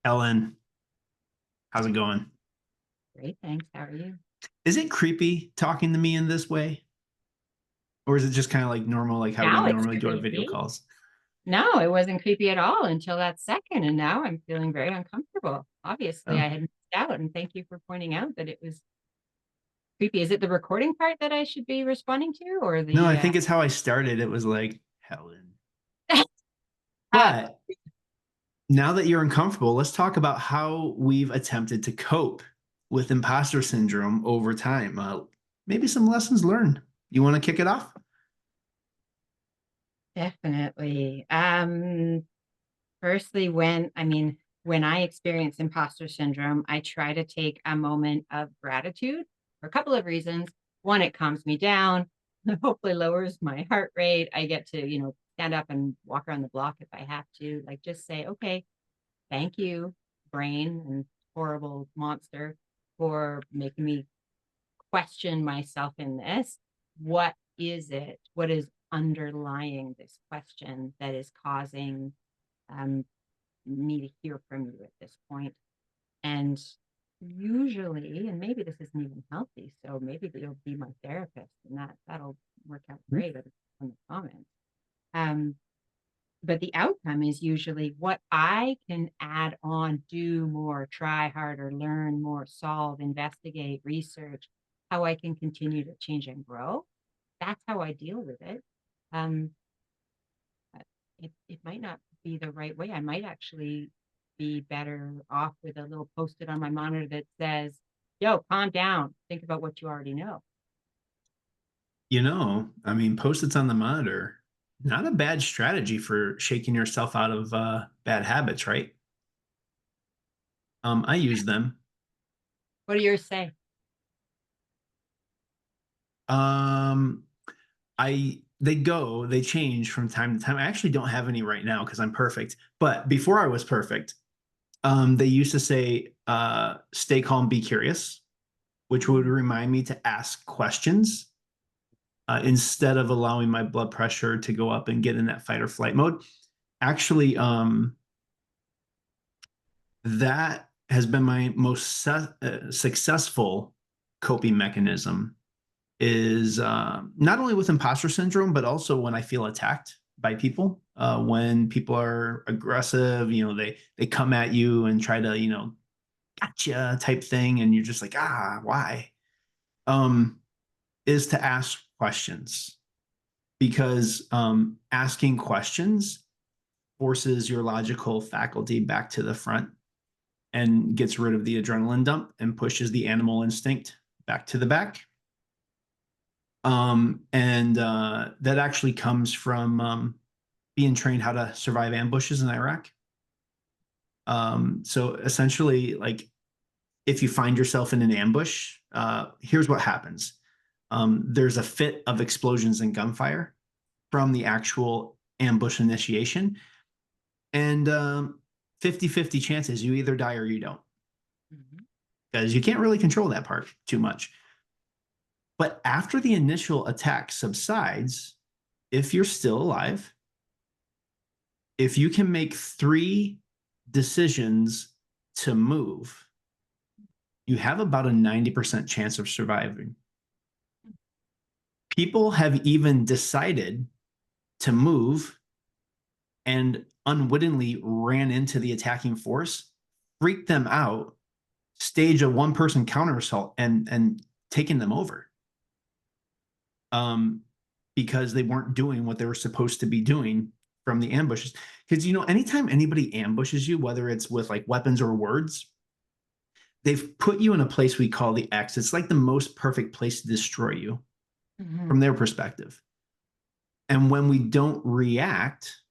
Helen, how's it going? Great, thanks. How are you? Is it creepy talking to me in this way? Or is it just kind of like normal, like how we Now it's normally do our video creepy. calls? No, it wasn't creepy at all until that second, and now I'm feeling very uncomfortable. Obviously, Oh, I had missed out, and thank you for pointing out that it was creepy. Is it the recording part that I should be responding to, or no, I the think it's how I started. It was like, Helen. uh, But now that you're uncomfortable, let's talk about how we've attempted to cope with imposter syndrome over time. Maybe some lessons learned. You want to kick it off? definitely. Firstly, when I experience imposter syndrome, I try to take a moment of gratitude for a couple of reasons. One, it calms me down, hopefully lowers my heart rate. I get to, stand up and walk around the block if I have to. Like just say, okay, thank you, brain and horrible monster, for making me question myself in this. What is it? What is underlying this question that is causing um, me to hear from you at this point? And usually, and maybe this isn't even healthy, so maybe you'll be my therapist, and that'll work out great on the comments. Um, but the outcome is usually what I can add on, do more, try harder, learn more, solve, investigate, research, how I can continue to change and grow. That's how I deal with it. Um, it might not be the right way. I might actually be better off with a little post-it on my monitor that says, yo, calm down. Think about what you already know. I mean, post-its on the monitor, not a bad strategy for shaking yourself out of bad habits, right? I use them. What do yours say? Um, they change from time to time. I actually don't have any right now because I'm perfect. But before I was perfect, they used to say, "Stay calm, be curious," which would remind me to ask questions instead of allowing my blood pressure to go up and get in that fight or flight mode. Actually, that has been my most successful coping mechanism is not only with imposter syndrome, but also when I feel attacked by people. When people are aggressive, they come at you and try to, gotcha type thing, and you're just like, why? Um, is to ask questions because asking questions forces your logical faculty back to the front and gets rid of the adrenaline dump and pushes the animal instinct back to the back. And that actually comes from being trained how to survive ambushes in Iraq. So essentially, like if you find yourself in an ambush, here's what happens. There's a fit of explosions and gunfire from the actual ambush initiation. And 50-50 chances you either die or you don't, Mhm. because you can't really control that part too much. But after the initial attack subsides, if you're still alive, if you can make three decisions to move, you have about a 90% chance of surviving. People have even decided to move and unwittingly ran into the attacking force, freaked them out, stage a one person counter assault, and taken them over. Um, because they weren't doing what they were supposed to be doing from the ambushes. Because anytime anybody ambushes you, whether it's with like weapons or words, they've put you in a place we call the X. It's like the most perfect place to destroy you from Mhm. their perspective. And when we don't react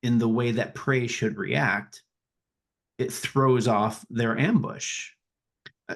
in the way that prey should react, it throws off their ambush.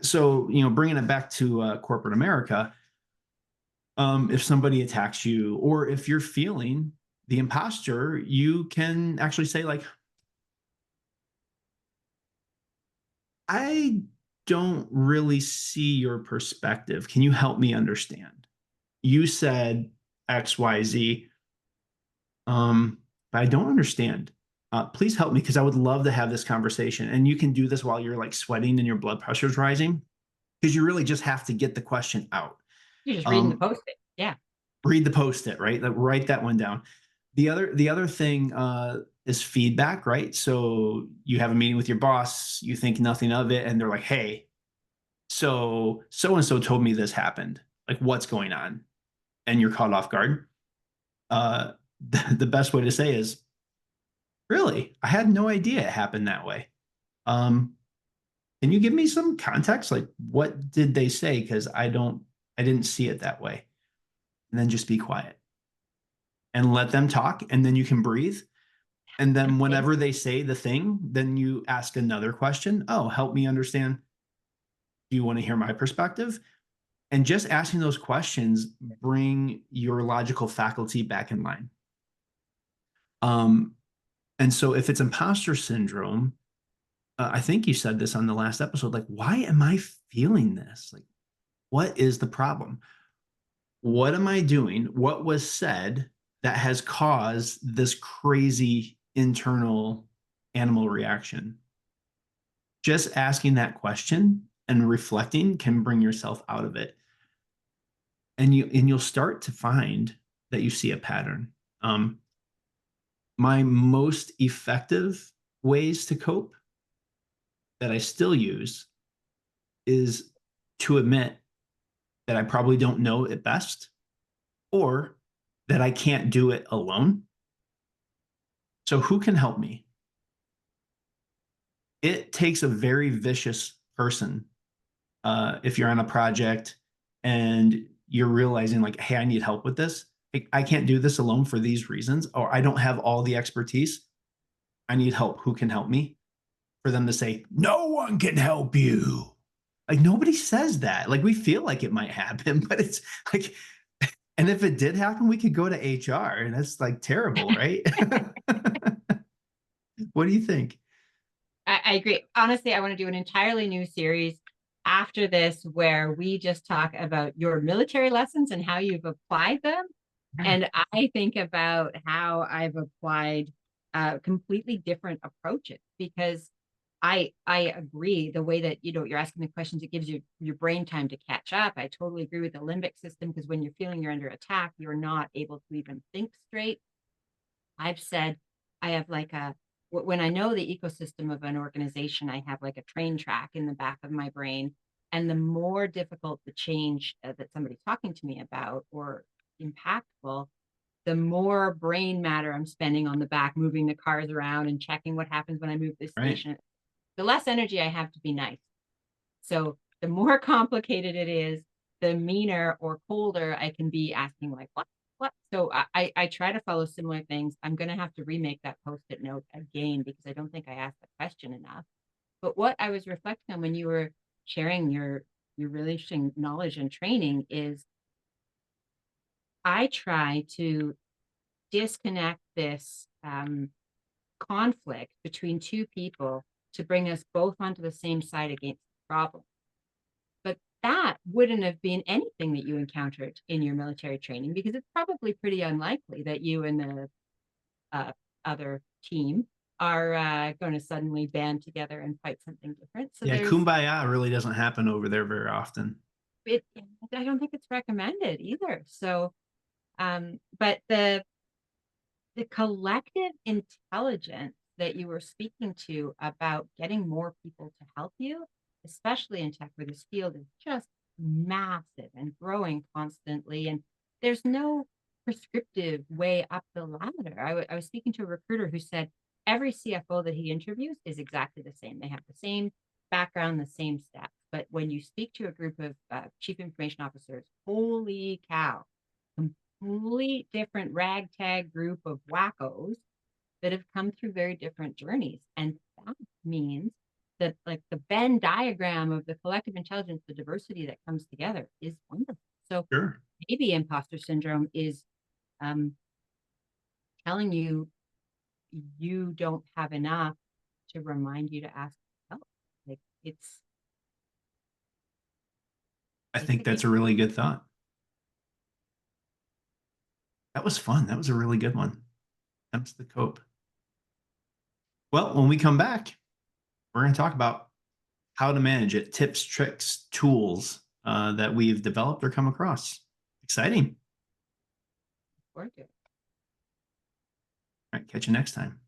So, bringing it back to corporate America, if somebody attacks you or if you're feeling the imposter, you can actually say, like, I don't really see your perspective. Can you help me understand? You said XYZ, but I don't understand. Please help me because I would love to have this conversation. And you can do this while you're like sweating and your blood pressure is rising because you really just have to get the question out. You're just reading the post-it. Yeah. Read the post-it, right? Like, write that one down. The other thing is feedback, right? So you have a meeting with your boss, you think nothing of it, and they're like, "Hey, so and so told me this happened. Like, what's going on?" And you're caught off guard. Uh, the best way to say is, "Really, I had no idea it happened that way." Um, can you give me some context? Like, what did they say? Because I didn't see it that way. And then just be quiet and let them talk, and then you can breathe. And then Thanks. whenever they say the thing, then you ask another question. Oh, help me understand. Do you want to hear my perspective? And just asking those questions bring your logical faculty back in line. Um, and so if it's imposter syndrome, I think you said this on the last episode, like, why am I feeling this? Like, what is the problem? What am I doing? What was said that has caused this crazy internal animal reaction? Just asking that question and reflecting can bring yourself out of it. And you'll start to find that you see a pattern. My most effective ways to cope that I still use is to admit that I probably don't know it best or that I can't do it alone. So who can help me? It takes a very vicious person. If you're on a project and you're realizing like, hey, I need help with this. I can't do this alone for these reasons, or I don't have all the expertise. I need help. Who can help me? For them to say, no one can help you. Like, nobody says that. Like, we feel like it might happen, but it's like, and if it did happen, we could go to HR, and that's like terrible, right? What do you think? I agree. Honestly, I want to do an entirely new series after this where we just talk about your military lessons and how you've applied them. And I think about how I've applied completely different approaches because I agree the way that you're asking the questions, it gives you your brain time to catch up. I totally agree with the limbic system because when you're feeling you're under attack, you're not able to even think straight. I've said I have like when I know the ecosystem of an organization, I have like a train track in the back of my brain. And the more difficult the change that somebody's talking to me about or impactful, the more brain matter I'm spending on the back, moving the cars around and checking what happens when I move this Right. station. The less energy I have to be nice. So the more complicated it is, the meaner or colder I can be asking like, what? So I try to follow similar things. I'm going to have to remake that post-it note again because I don't think I asked the question enough. But what I was reflecting on when you were sharing your really interesting knowledge and training is I try to disconnect this conflict between two people to bring us both onto the same side against the problem. But that wouldn't have been anything that you encountered in your military training because it's probably pretty unlikely that you and the uh, other team are going to suddenly band together and fight something different. So Yeah, there's kumbaya really doesn't happen over there very often. it. I don't think it's recommended either. So, but the collective intelligence that you were speaking to about getting more people to help you, especially in tech where this field is just massive and growing constantly. And there's no prescriptive way up the ladder. I was speaking to a recruiter who said every CFO that he interviews is exactly the same. They have the same background, the same steps. But when you speak to a group of chief information officers, holy cow, complete different ragtag group of wackos that have come through very different journeys. And that means that like the Venn diagram of the collective intelligence, the diversity that comes together is wonderful. So Sure. maybe imposter syndrome is um, telling you you don't have enough to remind you to ask help. Like I it's think a game. that's a really good thought. That was fun. That was a really good one. That's the cope. Well, when we come back, we're going to talk about how to manage it, tips, tricks, tools that we've developed or come across. Exciting. Forward to it. All right, catch you next time.